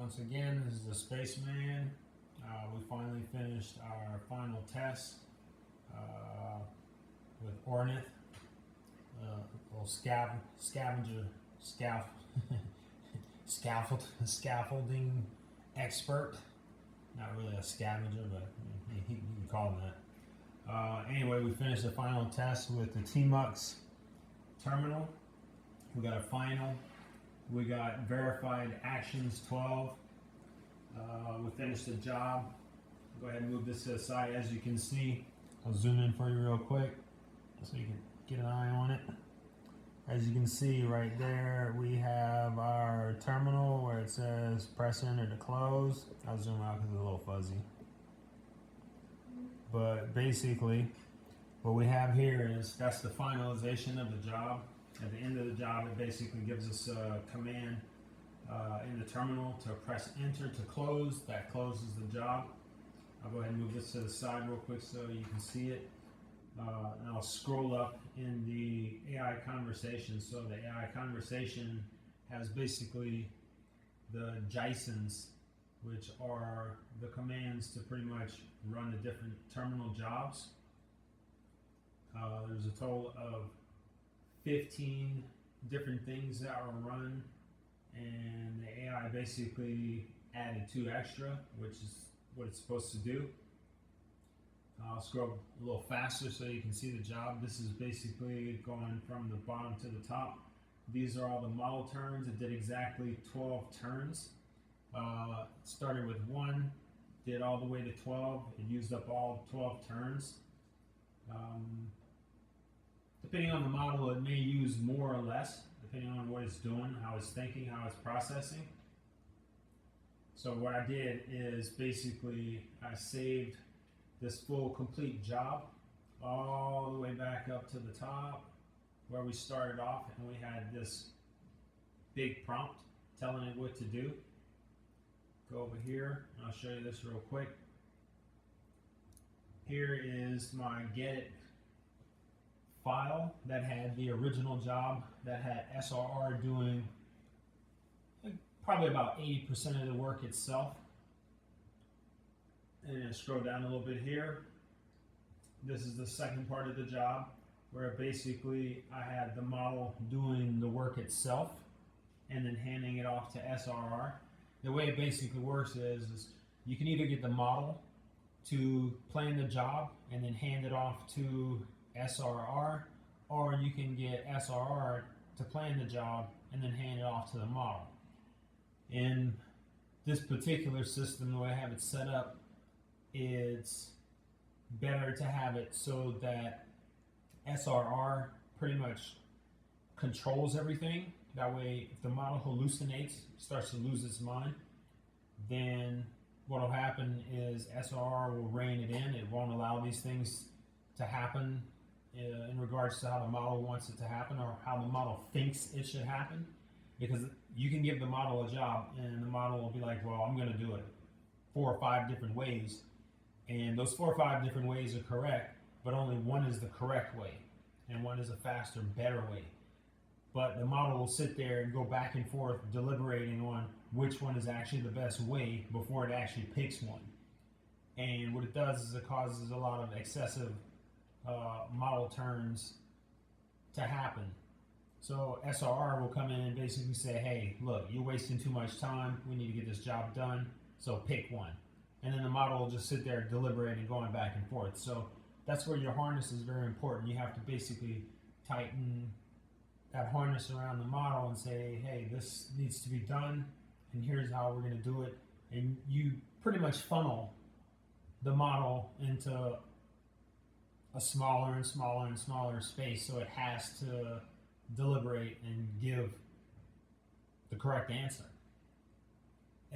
once again, this is the Spaceman. We finally finished our final test with Ornith, little scaffolding expert. Not really a scavenger, but you can call him that. Anyway, we finished the final test with the TMUX terminal. We got a final. We got verified actions 12. We finished the job. Go ahead and move this to the side. As you can see, I'll zoom in for you real quick so you can get an eye on it. As you can see right there, we have our terminal where it says press enter to close. I'll zoom out because it's a little fuzzy. But basically, what we have here is that's the finalization of the job. At the end of the job, it basically gives us a command in the terminal to press enter to close. That closes the job. I'll go ahead and move this to the side real quick so you can see it. And I'll scroll up in the AI conversation. So the AI conversation has basically the JSONs, which are the commands to pretty much run the different terminal jobs. There's a total of 15 different things that are run, and the AI basically added 2 extra, which is what it's supposed to do. I'll scroll a little faster so you can see the job. This is basically going from the bottom to the top. These are all the model turns. It did exactly 12 turns. Started with 1, did all the way to 12. It used up all 12 turns. Depending on the model, it may use more or less, depending on what it's doing, how it's thinking, how it's processing. So what I did is basically I saved this full complete job all the way back up to the top where we started off, and we had this big prompt telling it what to do. Go over here, and I'll show you this real quick. Here is my get it file that had the original job that had SRR doing probably about 80% of the work itself. And then scroll down a little bit here. This is the second part of the job where basically I had the model doing the work itself and then handing it off to SRR. The way it basically works is you can either get the model to plan the job and then hand it off to SRR, or you can get SRR to plan the job and then hand it off to the model. In this particular system, the way I have it set up, it's better to have it so that SRR pretty much controls everything. That way, if the model hallucinates, starts to lose its mind, then what will happen is SRR will rein it in. It won't allow these things to happen in regards to how the model wants it to happen or how the model thinks it should happen. Because you can give the model a job and the model will be like, well, I'm going to do it 4 or 5 different ways. And those 4 or 5 different ways are correct, but only one is the correct way. And one is a faster, better way. But the model will sit there and go back and forth deliberating on which one is actually the best way before it actually picks one. And what it does is it causes a lot of excessive model turns to happen. So SRR will come in and basically say, hey, look, you're wasting too much time. We need to get this job done. So pick one. And then the model will just sit there deliberating, going back and forth. So that's where your harness is very important. You have to basically tighten that harness around the model and say, hey, this needs to be done, and here's how we're going to do it. And you pretty much funnel the model into a smaller and smaller and smaller space, so it has to deliberate and give the correct answer.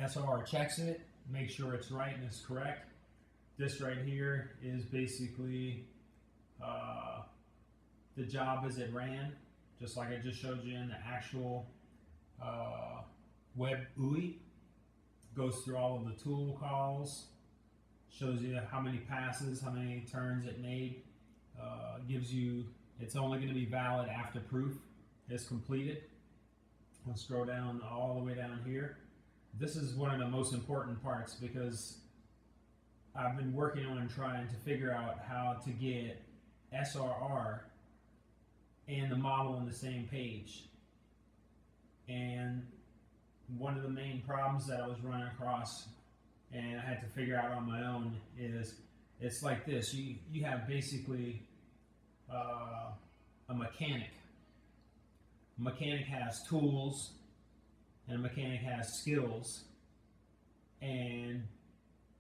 SRR checks it, make sure it's right and it's correct. This right here is basically the job as it ran, just like I just showed you in the actual web GUI. Goes through all of the tool calls, shows you how many passes, how many turns it made, gives you, it's only going to be valid after proof is completed. We'll scroll down all the way down here. this is one of the most important parts because I've been working on trying to figure out how to get SRR and the model on the same page. And one of the main problems that I was running across and I had to figure out on my own is it's like this. You have basically a mechanic. A mechanic has tools and a mechanic has skills, and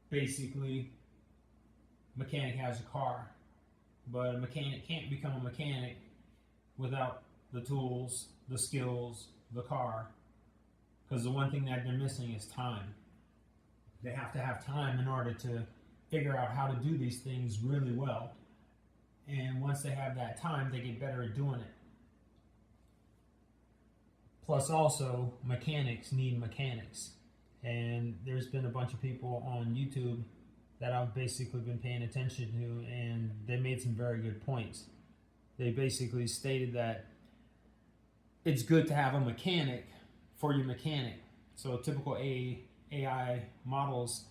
basically mechanic has a car, but a mechanic can't become a mechanic without the tools, the skills, the car, because the one thing that they're missing is time. They have to have time in order to figure out how to do these things really well, and once they have that time, they get better at doing it. Plus also, mechanics need mechanics. And there's been a bunch of people on YouTube that I've basically been paying attention to, and they made some very good points. They basically stated that it's good to have a mechanic for your mechanic. So typical AI models,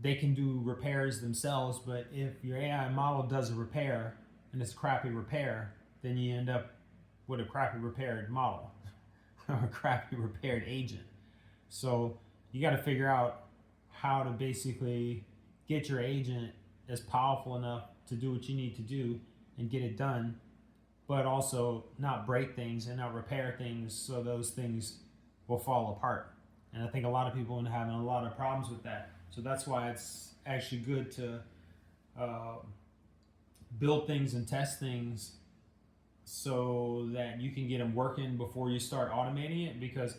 they can do repairs themselves, but if your AI model does a repair and it's a crappy repair, then you end up with a crappy repaired model or a crappy repaired agent. So you got to figure out how to basically get your agent as powerful enough to do what you need to do and get it done, but also not break things and not repair things so those things will fall apart. And I think a lot of people are having a lot of problems with that. So that's why it's actually good to build things and test things so that you can get them working before you start automating it, because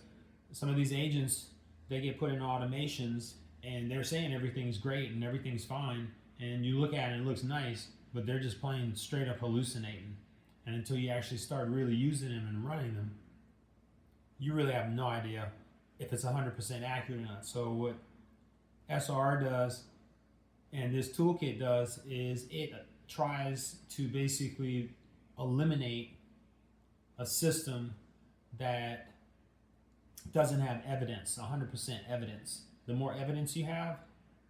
some of these agents, they get put in automations and they're saying everything's great and everything's fine, and you look at it and it looks nice, but they're just plain straight up hallucinating. And until you actually start really using them and running them, you really have no idea if it's 100% accurate or not. So what SRR does and this toolkit does is it tries to basically eliminate a system that doesn't have evidence, 100% evidence. The more evidence you have,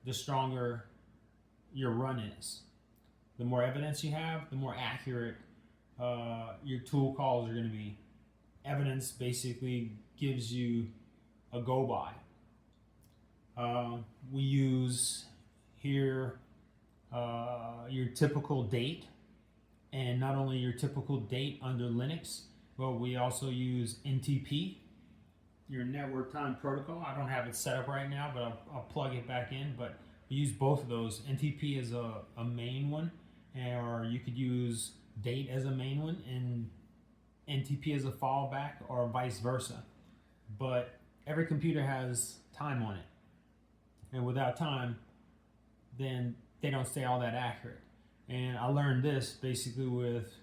the stronger your run is. The more evidence you have, the more accurate your tool calls are going to be. Evidence basically gives you a go by. We use here your typical date, and not only your typical date under Linux, but we also use NTP, your network time protocol. I don't have it set up right now, but I'll plug it back in. But we use both of those. NTP is a main one, or you could use date as a main one and NTP as a fallback, or vice versa. But every computer has time on it, and without time, then they don't stay all that accurate. And I learned this basically with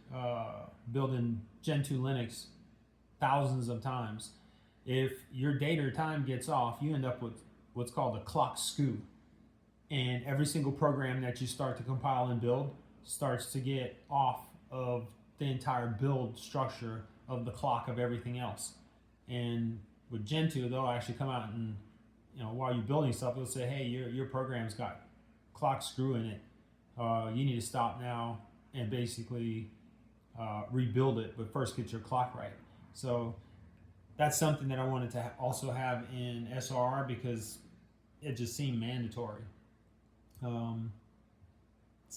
building Gen 2 Linux thousands of times. If your date or time gets off, you end up with what's called a clock skew. And every single program that you start to compile and build starts to get off of the entire build structure of the clock of everything else. And with Gen 2, they'll actually come out and, while you're building stuff, they'll say, hey, your program's got clock screw in it. You need to stop now and basically rebuild it, but first get your clock right. So that's something that I wanted to also have in SRR because it just seemed mandatory. Some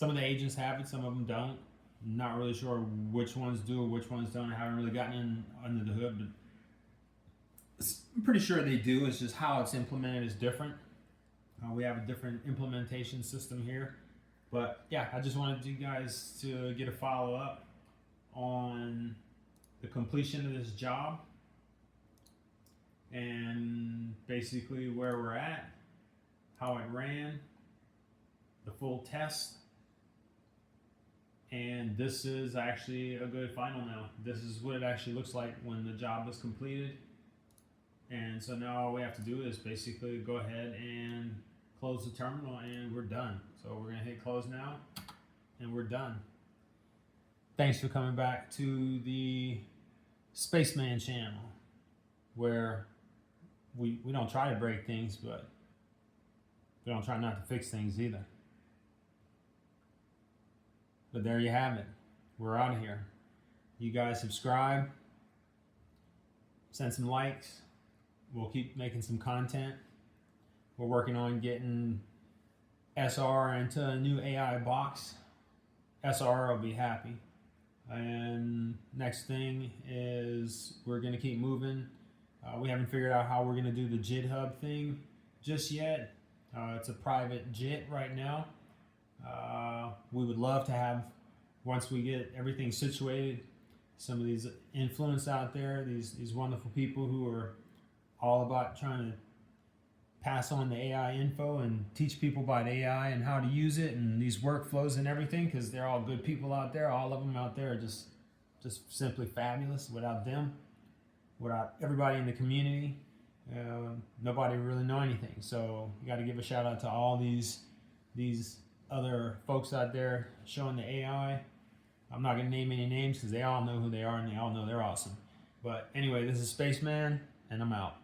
of the agents have it, some of them don't. I'm not really sure which ones do or which ones don't. I haven't really gotten in under the hood, but I'm pretty sure they do. It's just how it's implemented is different. We have a different implementation system here. But yeah, I just wanted you guys to get a follow-up on the completion of this job and basically where we're at, how it ran, the full test, and this is actually a good final now. This is what it actually looks like when the job was completed. And so now all we have to do is basically go ahead and close the terminal and we're done. So we're going to hit close now and we're done. Thanks for coming back to the Spaceman channel, where we don't try to break things, but we don't try not to fix things either. But there you have it. We're out of here. You guys subscribe, send some likes. We'll keep making some content. We're working on getting SR into a new AI box. SR will be happy. And next thing is we're going to keep moving. We haven't figured out how we're going to do the JIT hub thing just yet. It's a private JIT right now. We would love to have, once we get everything situated, some of these influence out there, these wonderful people who are all about trying to pass on the AI info and teach people about AI and how to use it and these workflows and everything, because they're all good people out there. All of them out there are just simply fabulous. Without them, without everybody in the community, nobody would really know anything. So you got to give a shout out to all these other folks out there showing the AI. I'm not going to name any names because they all know who they are and they all know they're awesome. But anyway, this is Spaceman, and I'm out.